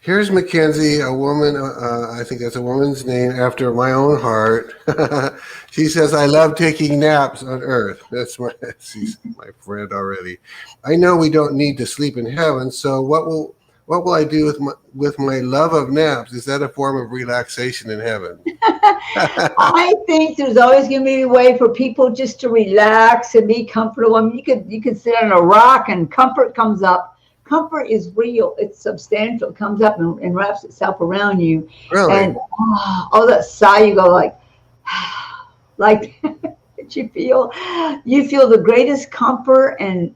Here's Mackenzie, a woman, I think that's a woman's name after my own heart. She says, I love taking naps on earth. She's my friend already. I know we don't need to sleep in heaven, so what will I do with my love of naps? Is that a form of relaxation in heaven? I think there's always going to be a way for people just to relax and be comfortable. I mean, you could sit on a rock and comfort comes up. Comfort is real. It's substantial. It comes up and wraps itself around you. Really? And all that sigh, you go like that you feel the greatest comfort and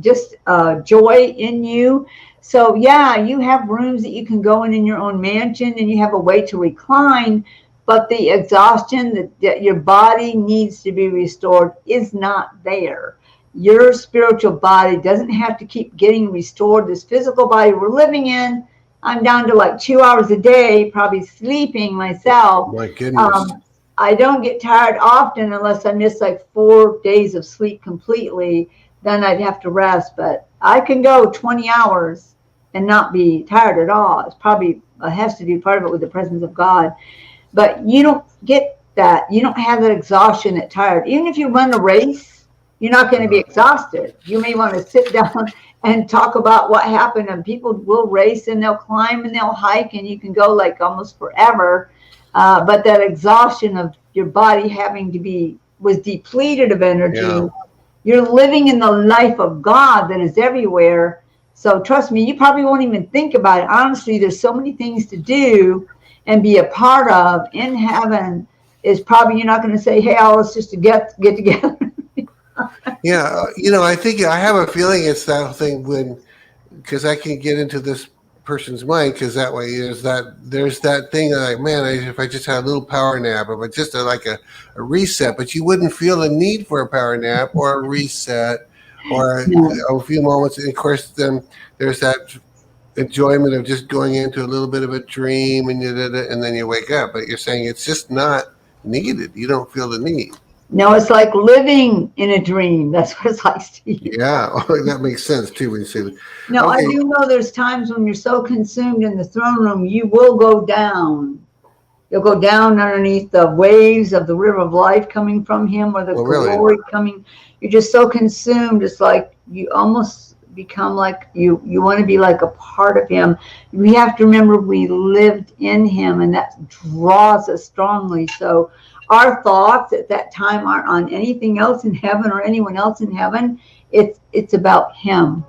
just joy in you. So yeah, you have rooms that you can go in your own mansion, and you have a way to recline. But the exhaustion that your body needs to be restored is not there. Your spiritual body doesn't have to keep getting restored. This physical body we're living in, I'm down to like 2 hours a day, probably sleeping myself. My goodness. I don't get tired often unless I miss like 4 days of sleep completely. Then I'd have to rest. But I can go 20 hours and not be tired at all. It's probably has to do part of it with the presence of God. But you don't get that. You don't have that exhaustion, that tired. Even if you run a race, you're not going to be exhausted. You may want to sit down and talk about what happened. And people will race and they'll climb and they'll hike, and you can go like almost forever. But that exhaustion of your body was depleted of energy. Yeah. You're living in the life of God that is everywhere. So trust me, you probably won't even think about it. Honestly, there's so many things to do and be a part of in heaven. Is probably you're not going to say, hey, let's just get together. Yeah, I think I have a feeling it's that thing because I can get into this person's mind, because that way there's that thing like, man, if I just had a little power nap, if I just had like a reset, but you wouldn't feel the need for a power nap or a reset or a few moments. And of course, then there's that enjoyment of just going into a little bit of a dream and then you wake up. But you're saying it's just not needed. You don't feel the need. No, it's like living in a dream. That's what it's like to you. Yeah, that makes sense too when you say that. No, okay. I do know there's times when you're so consumed in the throne room, you will go down. You'll go down underneath the waves of the river of life coming from him, or the glory coming. You're just so consumed. It's like you almost become like you want to be like a part of him. We have to remember we lived in him, and that draws us strongly. So our thoughts at that time aren't on anything else in heaven or anyone else in heaven. It's about him.